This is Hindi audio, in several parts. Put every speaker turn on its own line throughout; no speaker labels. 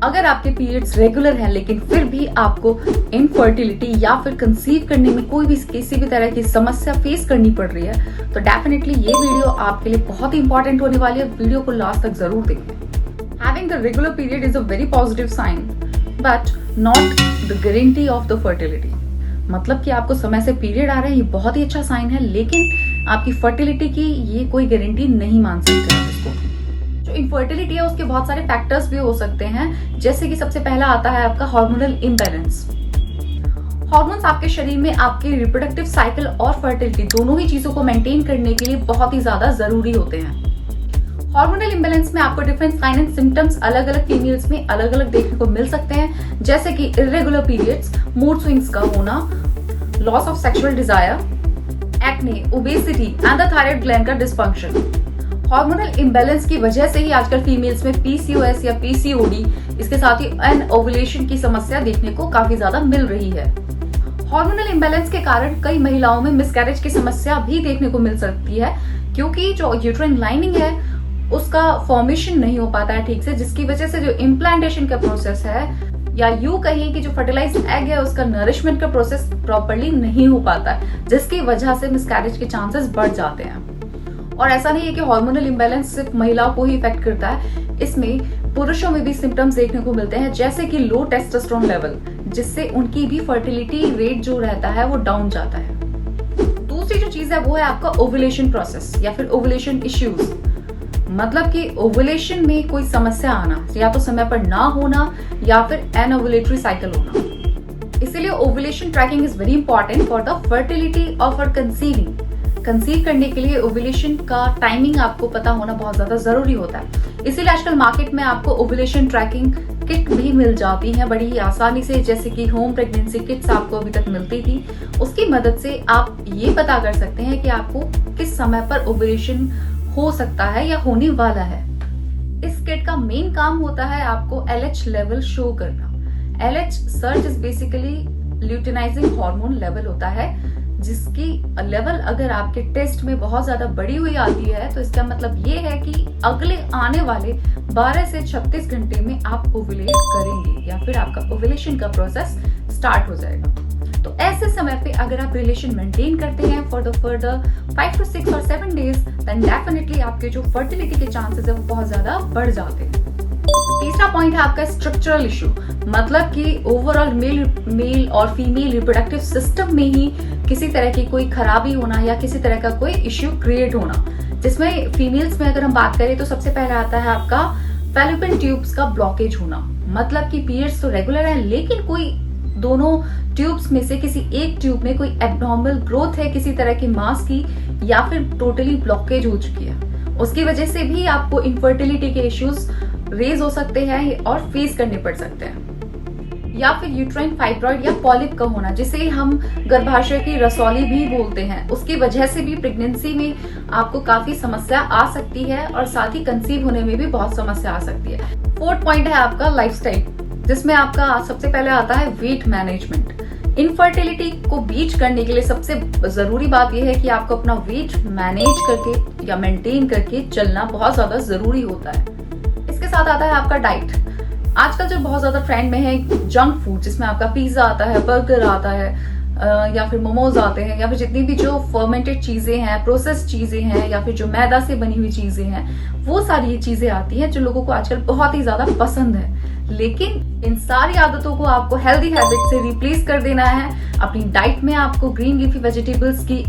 अगर आपके पीरियड्स रेगुलर हैं लेकिन फिर भी आपको इनफर्टिलिटी या फिर कंसीव करने में कोई भी किसी भी तरह की समस्या फेस करनी पड़ रही है, तो डेफिनेटली ये वीडियो आपके लिए बहुत ही इंपॉर्टेंट होने वाली है। वीडियो को लास्ट तक जरूर देखें। Having the regular period is a very positive sign but not the guarantee of the fertility. मतलब कि आपको समय से पीरियड आ रहे हैं, ये बहुत ही अच्छा साइन है, लेकिन आपकी फर्टिलिटी की ये कोई गारंटी नहीं मान सकते हैं इसको। जो इनफर्टिलिटी है उसके बहुत सारे फैक्टर्स भी हो सकते हैं, जैसे कि सबसे पहला आता है आपका हार्मोनल इम्बैलेंस। हार्मोन्स आपके शरीर में आपके रिप्रोडक्टिव साइकिल और फर्टिलिटी दोनों ही चीजों को मेंटेन करने के लिए बहुत ही ज्यादा जरूरी होते हैं। हार्मोनल इम्बैलेंस में आपको डिफरेंट साइन एंड सिम्टम्स अलग अलग फीमेल्स में अलग अलग देखने को मिल सकते हैं, जैसे कि इर्रेगुलर पीरियड्स, मूड स्विंग्स का होना, loss of sexual desire, acne, obesity and the thyroid gland का डिसफंक्शन। हार्मोनल इम्बैलेंस की वजह से ही आजकल फीमेल्स में पीसीओएस या पीसीओडी, इसके साथ ही अनओवुलेशन की समस्या देखने को काफी ज्यादा मिल रही है। हार्मोनल इम्बैलेंस के कारण कई महिलाओं में मिसकैरेज की समस्या भी देखने को मिल सकती है, क्योंकि जो यूट्राइन लाइनिंग है उसका फॉर्मेशन नहीं हो पाता है ठीक से, जिसकी वजह से जो इम्प्लांटेशन का प्रोसेस है या यूं कहें कि जो फर्टिलाइज्ड एग है उसका नरिशमेंट का प्रोसेस प्रॉपर्ली नहीं हो पाता है, जिसकी वजह से मिसकैरेज के चांसेस बढ़ जाते हैं। और ऐसा नहीं है कि हार्मोनल इम्बैलेंस सिर्फ महिलाओं को ही इफेक्ट करता है, इसमें पुरुषों में भी सिम्टम्स देखने को मिलते हैं, जैसे कि लो टेस्टोस्टेरोन लेवल, जिससे उनकी भी फर्टिलिटी रेट जो रहता है वो डाउन जाता है। दूसरी जो चीज है वो है आपका ओवुलेशन प्रोसेस या फिर ओवुलेशन इश्यूज। मतलब कि ओवुलेशन में कोई समस्या आना, या तो समय पर ना होना या फिर एनओवुलेटरी साइकिल होना। इसीलिए ovulation tracking is very important for the fertility और फॉर कंसीविंग। कंसीव करने के लिए ओवुलेशन का टाइमिंग आपको पता होना बहुत ज्यादा जरूरी होता है। इसीलिए आजकल मार्केट में आपको ओवुलेशन ट्रैकिंग किट भी मिल जाती है बड़ी ही आसानी से, जैसे कि होम प्रेगनेंसी किट्स आपको अभी तक मिलती थी। उसकी मदद से आप ये पता कर सकते हैं कि आपको किस समय पर ओवुलेशन हो सकता है या होने वाला है। इस किट का मेन काम होता है आपको LH लेवल शो करना। LH surge is basically luteinizing hormone level होता है, जिसकी लेवल अगर आपके टेस्ट में बहुत ज्यादा बढ़ी हुई आती है तो इसका मतलब ये है कि अगले आने वाले 12 से 36 घंटे में आप ओवुलेट करेंगे या फिर आपका ओवुलेशन का प्रोसेस स्टार्ट हो जाएगा। तो ऐसे समय पे अगर आप रिलेशन मेंटेन करते हैं फॉर द फर्दर 5 to 6 और 7 डेज, देन डेफिनेटली आपके जो फर्टिलिटी के चांसेस है वो बहुत ज्यादा बढ़ जाते हैं। तीसरा पॉइंट है आपका स्ट्रक्चरल इशू। मतलब कि ओवरऑल मेल और फीमेल रिप्रोडक्टिव सिस्टम में ही किसी तरह की कोई खराबी होना या किसी तरह का कोई इश्यू क्रिएट होना, जिसमें फीमेल्स में अगर हम बात करें तो सबसे पहले आता है आपका फैलोपियन ट्यूब्स का ब्लॉकेज होना। मतलब कि पीरियड्स तो रेगुलर है लेकिन कोई दोनों ट्यूब्स में से किसी एक ट्यूब में कोई एब्नॉर्मल ग्रोथ है किसी तरह की मास की, या फिर टोटली ब्लॉकेज हो चुकी है। उसकी वजह से भी आपको इनफर्टिलिटी के इश्यूज रेज हो सकते हैं और फेस करने पड़ सकते हैं। या फिर यूट्राइन फाइब्रॉइड या पॉलिप का होना, जिसे हम गर्भाशय की रसौली भी बोलते हैं, उसकी वजह से भी प्रेगनेंसी में आपको काफी समस्या आ सकती है और साथ ही कंसीव होने में भी बहुत समस्या आ सकती है। फोर्थ पॉइंट है आपका लाइफस्टाइल, जिसमें आपका सबसे पहले आता है वेट मैनेजमेंट। इनफर्टिलिटी को बीट करने के लिए सबसे जरूरी बात यह है कि आपको अपना वेट मैनेज करके या मेंटेन करके चलना बहुत ज्यादा जरूरी होता है। इसके साथ आता है आपका डाइट। आजकल जो बहुत ज्यादा ट्रेंड में है जंक फूड, जिसमें आपका पिज्जा आता है, बर्गर आता है, या फिर मोमोज आते हैं, या फिर जितनी भी जो फर्मेंटेड चीजें हैं, प्रोसेस्ड चीजें हैं, या फिर जो मैदा से बनी हुई चीजें हैं, वो सारी चीजें आती हैं जो लोगों को आजकल बहुत ही ज्यादा पसंद है। लेकिन इन सारी आदतों को आपको हेल्दी हैबिट से रिप्लेस कर देना है। अपनी डाइट में आपको ग्रीन लीफी वेजिटेबल्स की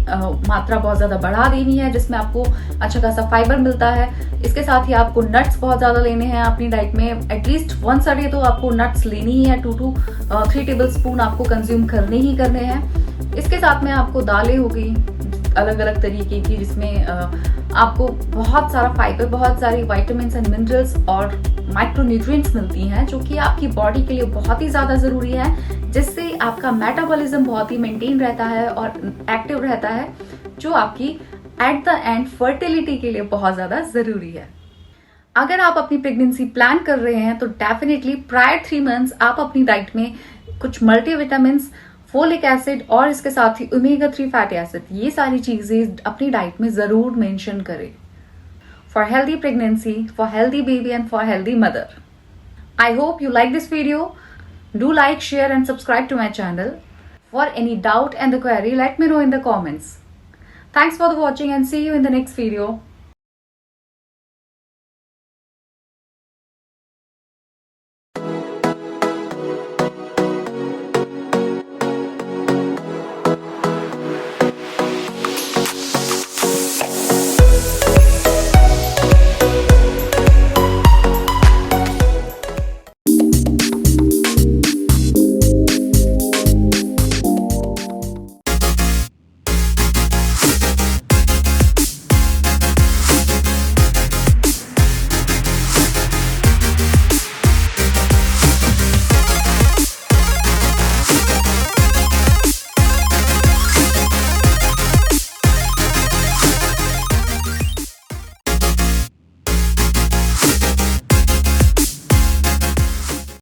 मात्रा बहुत ज्यादा बढ़ा देनी है, जिसमें आपको अच्छा खासा फाइबर मिलता है। इसके साथ ही आपको नट्स बहुत ज्यादा लेने हैं अपनी डाइट में। एटलीस्ट वंस अ डे तो आपको नट्स लेनी ही है, 2 to 3 टेबल स्पून आपको कंज्यूम करने ही करने हैं। इसके साथ में आपको दालें हो गई अलग अलग तरीके की, जिसमें आपको बहुत सारा फाइबर, बहुत सारी विटामिन्स एंड मिनरल्स और माइक्रोन्यूट्रिएंट्स मिलती हैं, जो कि आपकी बॉडी के लिए बहुत ही ज्यादा जरूरी है, जिससे आपका मेटाबॉलिज्म बहुत ही मेंटेन रहता है और एक्टिव रहता है, जो आपकी एट द एंड फर्टिलिटी के लिए बहुत ज्यादा जरूरी है। अगर आप अपनी प्रेगनेंसी प्लान कर रहे हैं तो डेफिनेटली प्रायर 3 मंथ्स आप अपनी डाइट में कुछ मल्टीविटामिन्स, फोलिक एसिड और इसके साथ ही ओमेगा 3 फैटी एसिड, ये सारी चीजें अपनी डाइट में जरूर मेंशन करें for healthy pregnancy, for healthy baby and for healthy mother. I hope you like this video. Do like, share and subscribe to my channel. For any doubt and the query, let me know in the comments. Thanks for the watching and see you in the next video.